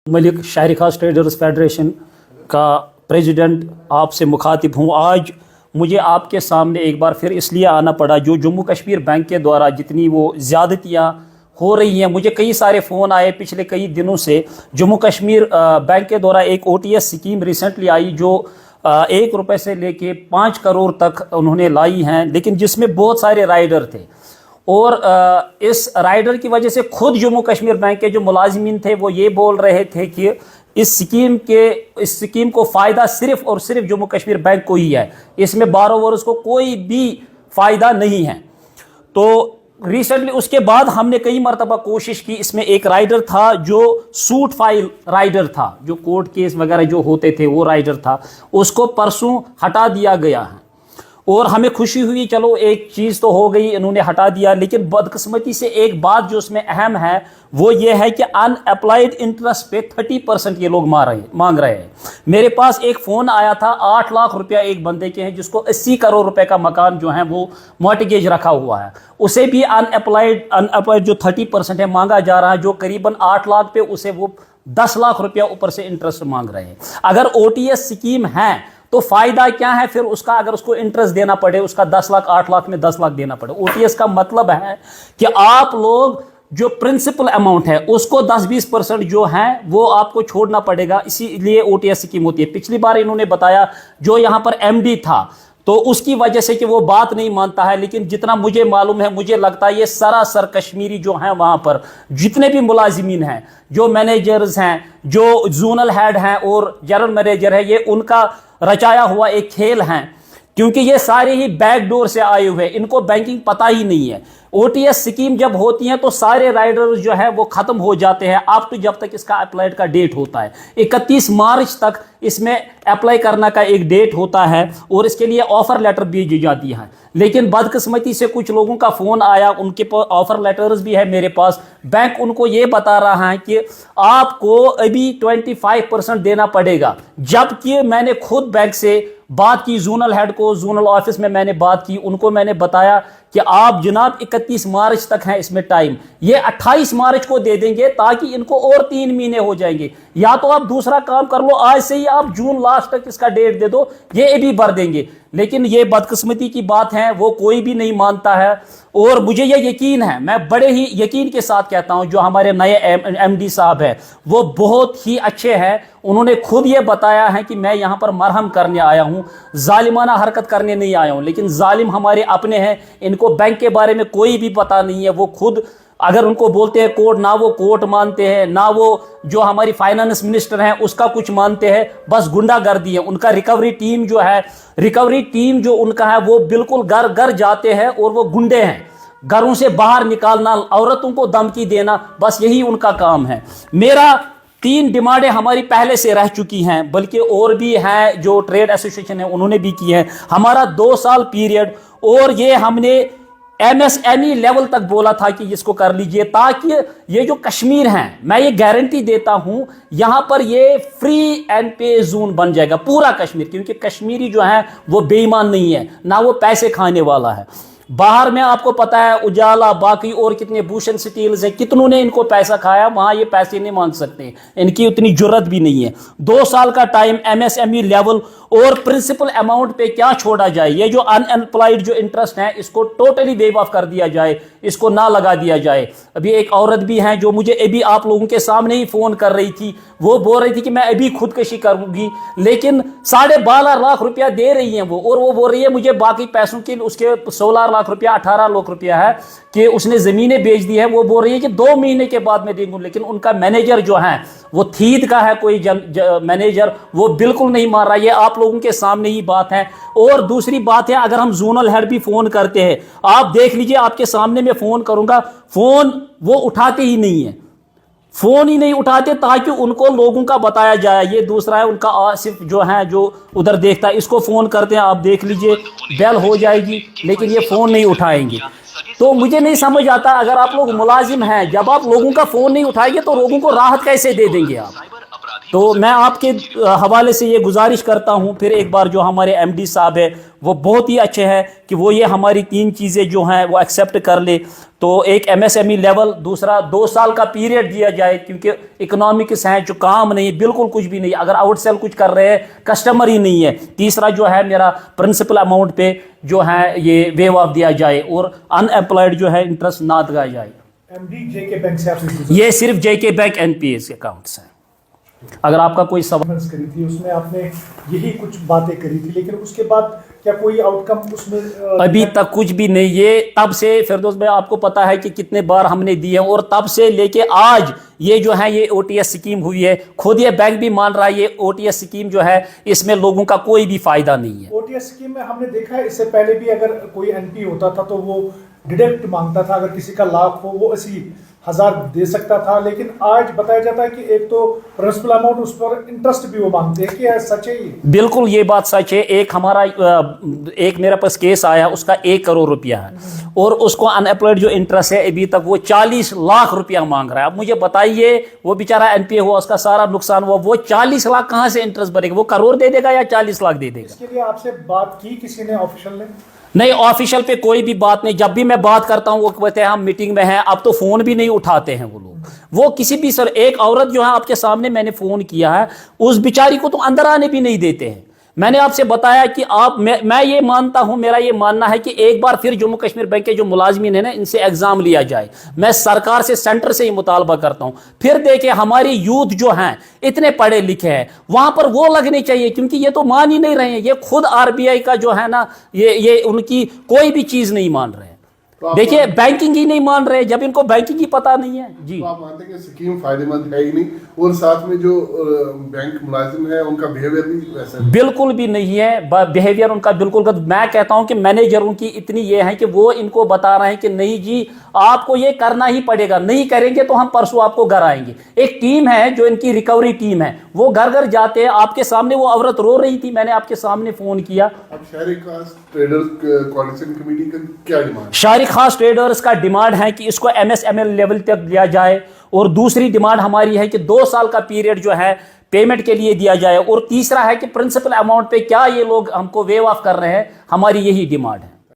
मलिक शहरी खास traders federation का प्रेसिडेंट आपसे मुखातिब हूँ। आज मुझे आपके सामने एक बार फिर इसलिए आना पड़ा, जो जम्मू कश्मीर बैंक के द्वारा जितनी वो ज़्यादतियाँ हो रही हैं। मुझे कई सारे फ़ोन आए पिछले कई दिनों से। जम्मू कश्मीर बैंक के द्वारा एक OTS स्कीम रिसेंटली आई जो 1 रुपये से लेके 5 करोड़ तक उन्होंने लाई हैं, लेकिन जिसमें बहुत सारे राइडर थे। और इस राइडर की वजह से खुद जम्मू कश्मीर बैंक के जो मुलाजिमीन थे वो ये बोल रहे थे कि इस स्कीम को फ़ायदा सिर्फ़ और सिर्फ जम्मू कश्मीर बैंक को ही है, इसमें बारोवर्स को कोई भी फ़ायदा नहीं है। तो रिसेंटली उसके बाद हमने कई मरतबा कोशिश की। इसमें एक राइडर था जो सूट फाइल राइडर था, जो कोर्ट केस वगैरह जो होते थे वो राइडर था, उसको परसों हटा दिया गया है। और हमें खुशी हुई, चलो एक चीज़ तो हो गई, इन्होंने हटा दिया। लेकिन बदकिस्मती से एक बात जो उसमें अहम है वो ये है कि अनअप्लाइड इंटरेस्ट पे 30% ये लोग मांग रहे हैं। मेरे पास एक फ़ोन आया था, 8 लाख रुपया एक बंदे के हैं जिसको 80 करोड़ रुपए का मकान जो है वो मॉर्टगेज रखा हुआ है, उसे भी अनअप्लाइड जो 30% है मांगा जा रहा है, जो करीबन 8 लाख पे उसे वो 10 लाख रुपया ऊपर से इंटरेस्ट मांग रहे हैं। अगर OTS स्कीम है तो फायदा क्या है फिर उसका, अगर उसको इंटरेस्ट देना पड़े, उसका 10 लाख 8 लाख में 10 लाख देना पड़े। OTS का मतलब है कि आप लोग जो प्रिंसिपल अमाउंट है उसको 10-20% जो है वो आपको छोड़ना पड़ेगा, इसीलिए OTS स्कीम होती है। पिछली बार इन्होंने बताया जो यहाँ पर MD था तो उसकी वजह से कि वो बात नहीं मानता है, लेकिन जितना मुझे मालूम है, मुझे लगता है ये सरासर कश्मीरी जो हैं वहाँ पर जितने भी मुलाजिमीन हैं, जो मैनेजर्स हैं, जो जोनल हेड हैं और जनरल मैनेजर है, ये उनका रचाया हुआ एक खेल है, क्योंकि ये सारे ही बैकडोर से आए हुए हैं, इनको बैंकिंग पता ही नहीं है। OTS स्कीम जब होती है तो सारे राइडर्स जो है वो खत्म हो जाते हैं। अब तो जब तक इसका अप्लाइड का डेट होता है 31 मार्च तक इसमें अप्लाई करने का एक डेट होता है और इसके लिए ऑफर लेटर भेजी जाती है। लेकिन बदकिस्मती से कुछ लोगों का फ़ोन आया, उनके पास ऑफर लेटर्स भी है मेरे पास। बैंक उनको ये बता रहा है कि आपको अभी 25% देना पड़ेगा, जबकि मैंने खुद बैंक से बात की, जोनल हेड को, जोनल ऑफिस में मैंने बात की, उनको मैंने बताया कि आप जनाब 31 मार्च तक है इसमें टाइम, ये 28 मार्च को दे देंगे ताकि इनको और 3 महीने हो जाएंगे। या तो आप दूसरा काम कर लो, आज से ही आप जून लास्ट तक इसका डेट दे दो, ये भी भर देंगे। लेकिन ये बदकिस्मती की बात है, वो कोई भी नहीं मानता है। और मुझे ये यकीन है, मैं बड़े ही यकीन के साथ कहता हूं, जो हमारे नए MD साहब हैं वो बहुत ही अच्छे हैं। उन्होंने खुद ये बताया है कि मैं यहाँ पर मरहम करने आया हूँ, जालिमाना हरकत करने नहीं आया हूँ। लेकिन जालिम हमारे अपने हैं, इनको बैंक के बारे में कोई भी पता नहीं है। वो खुद अगर उनको बोलते हैं कोर्ट, ना वो कोर्ट मानते हैं, ना वो जो हमारी फाइनेंस मिनिस्टर हैं उसका कुछ मानते हैं, बस गुंडागर्दी है। उनका रिकवरी टीम जो उनका है वो बिल्कुल घर घर जाते हैं और वो गुंडे हैं, घरों से बाहर निकालना, औरतों को धमकी देना, बस यही उनका काम है। मेरा 3 डिमांडें हमारी पहले से रह चुकी हैं, बल्कि और भी हैं, जो ट्रेड एसोसिएशन है उन्होंने भी की है। हमारा 2 साल पीरियड, और ये हमने MSME लेवल तक बोला था कि इसको कर लीजिए, ताकि ये जो कश्मीर हैं, मैं ये गारंटी देता हूं, यहां पर ये फ्री एंड पे जोन बन जाएगा पूरा कश्मीर। क्योंकि कश्मीरी जो है वो बेईमान नहीं है, ना वो पैसे खाने वाला है। बाहर में आपको पता है उजाला, बाकी और कितने भूषण स्टील्स है, कितनों ने इनको पैसा खाया, वहां ये पैसे नहीं मांग सकते, इनकी उतनी जरूरत भी नहीं है। 2 साल का टाइम, MSME लेवल, और प्रिंसिपल अमाउंट पे क्या छोड़ा जाए, ये जो अनएम्प्लॉयड जो इंटरेस्ट है इसको टोटली वेव ऑफ कर दिया जाए, इसको ना लगा दिया जाए। अभी एक औरत भी है जो मुझे अभी आप लोगों के सामने ही फोन कर रही थी, वो बोल रही थी कि मैं अभी खुदकशी करूंगी, लेकिन 12.5 लाख रुपया दे रही है वो, और वो बोल रही है मुझे बाकी पैसों के, उसके 16 लाख रुपया 18 लाख रुपया है कि उसने जमीनें बेच दी है। वो बोल रही है कि 2 महीने के बाद मैं दूंगी, लेकिन उनका मैनेजर जो है वो थीद का है, कोई मैनेजर, वो बिल्कुल नहीं मार रहा। ये आप लोगों के सामने ही बात है। और दूसरी बात है, अगर हम जोनल हेड भी फोन करते हैं, आप देख लीजिए, आपके सामने मैं फोन करूंगा, फोन वो उठाते ही नहीं है, फोन ही नहीं उठाते, ताकि उनको लोगों का बताया जाए। ये दूसरा है उनका आसिफ जो है, जो उधर देखता है, इसको फोन करते हैं, आप देख लीजिए बेल हो जाएगी, लेकिन ये फोन नहीं उठाएंगे। तो मुझे नहीं समझ आता, अगर आप लोग मुलाजिम हैं, जब आप लोगों का फोन नहीं उठाएंगे तो लोगों को राहत कैसे दे देंगे आप? تو میں آپ کے حوالے سے یہ گزارش کرتا ہوں پھر ایک بار، جو ہمارے ایم ڈی صاحب ہے وہ بہت ہی اچھے ہیں کہ وہ یہ ہماری 3 چیزیں جو ہیں وہ ایکسیپٹ کر لے. تو ایک M S M E level, دوسرا 2 سال کا پیریڈ دیا جائے کیونکہ اکنامکس ہیں جو کام نہیں، بالکل کچھ بھی نہیں، اگر آؤٹ سیل کچھ کر رہے ہیں کسٹمر ہی نہیں ہے. تیسرا جو ہے میرا پرنسپل اماؤنٹ پہ جو ہے یہ ویو آف دیا جائے اور ان ایمپلائڈ جو ہے انٹرسٹ نہ دیا جائے. M D J K bank سے آپ نے یہ صرف J K bank N P S accounts ہیں. اگر آپ کا کوئی سوال کری تھی اس میں آپ نے یہی کچھ باتیں کری تھی، لیکن اس کے بعد کیا کوئی آؤٹ کم اس میں ابھی تک کچھ بھی نہیں. یہ تب سے فردوس بھائی آپ کو پتا ہے کہ کتنے بار ہم نے دیے ہیں، اور تب سے لے کے آج یہ جو ہے یہ او ٹی ایس اسکیم ہوئی ہے. خود یہ بینک بھی مان رہا ہے یہ او ٹی ایس اسکیم جو ہے اس میں لوگوں کا کوئی بھی فائدہ نہیں ہے. او ٹی ایس اسکیم میں ہم نے دیکھا ہے اس سے پہلے بھی اگر کوئی این پی ہوتا تھا تو وہ ڈیڈکٹ مانگتا تھا، اگر کسی کا لاکھ ہو وہ 80,000 دے سکتا تھا، لیکن آج بتایا جاتا ہے کہ ایک تو پرنسپل اماؤنٹ اس پر انٹرسٹ بھی وہ مانگتے ہیں. کیا سچ ہے یہ؟ بالکل یہ بات سچ ہے. ایک میرے پاس کیس آیا، اس کا 1 کروڑ روپیہ ہے اور اس کو ان ایمپلائڈ جو انٹرسٹ ہے ابھی تک وہ 40 لاکھ روپیہ مانگ رہا ہے. اب مجھے بتائیے وہ بیچارہ این پی اے ہوا، اس کا سارا نقصان ہوا، وہ 40 لاکھ کہاں سے انٹرسٹ بھرے گا؟ وہ کروڑ دے دے گا یا 40 لاکھ دے دے گا؟ اس کے لیے آپ سے بات کی کسی نے آفیشل نے؟ نہیں، آفیشیل پہ کوئی بھی بات نہیں. جب بھی میں بات کرتا ہوں وہ کہتے ہیں ہم میٹنگ میں ہیں. اب تو فون بھی نہیں اٹھاتے ہیں وہ لوگ. وہ کسی بھی ایک عورت جو ہے آپ کے سامنے میں نے فون کیا ہے، اس بیچاری کو تو اندر آنے بھی نہیں دیتے ہیں. میں نے آپ سے بتایا کہ میں یہ مانتا ہوں، میرا یہ ماننا ہے کہ ایک بار پھر جموں کشمیر بینک کے جو ملازمین ہیں نا ان سے ایگزام لیا جائے. میں سرکار سے، سینٹر سے یہ مطالبہ کرتا ہوں. پھر دیکھیں ہماری یوتھ جو ہیں اتنے پڑھے لکھے ہیں، وہاں پر وہ لگنے چاہیے کیونکہ یہ تو مان ہی نہیں رہے ہیں. یہ خود آر بی آئی کا جو ہے نا یہ ان کی کوئی بھی چیز نہیں مان رہے ہیں. دیکھیے بینکنگ ہی نہیں مان رہے جب ان کو بینکنگ ہی پتہ نہیں ہے. جی آپ مانتے ہیں کہ اسکیم فائدہ مند ہے ہی نہیں، اور ساتھ میں جو بینک ملازم ہے ان کا بیہیویئر بھی ویسا بالکل بھی نہیں ہے. بیہیویئر ان کا بالکل، میں کہتا ہوں کہ مینیجر ان کی اتنی یہ ہے کہ وہ ان کو بتا رہے ہیں کہ نہیں جی آپ کو یہ کرنا ہی پڑے گا، نہیں کریں گے تو ہم پرسوں آپ کو گھر آئیں گے. ایک ٹیم ہے جو ان کی ریکوری ٹیم ہے، وہ گھر گھر جاتے ہیں. آپ کے سامنے وہ عورت رو رہی تھی، میں نے آپ کے سامنے فون کیا. اب شہری خاص ٹریڈرز کوآلیشن کمیٹی کا کیا ڈیمانڈ؟ شہری خاص ٹریڈرز کا ڈیمانڈ ہے کہ اس کو M S M L level تک لیا جائے، اور دوسری ڈیمانڈ ہماری ہے کہ 2 سال کا پیریڈ جو ہے پیمنٹ کے لیے دیا جائے، اور تیسرا ہے کہ پرنسپل اماؤنٹ پہ کیا یہ لوگ ہم کو ویو آف کر رہے ہیں. ہماری یہی ڈیمانڈ ہے.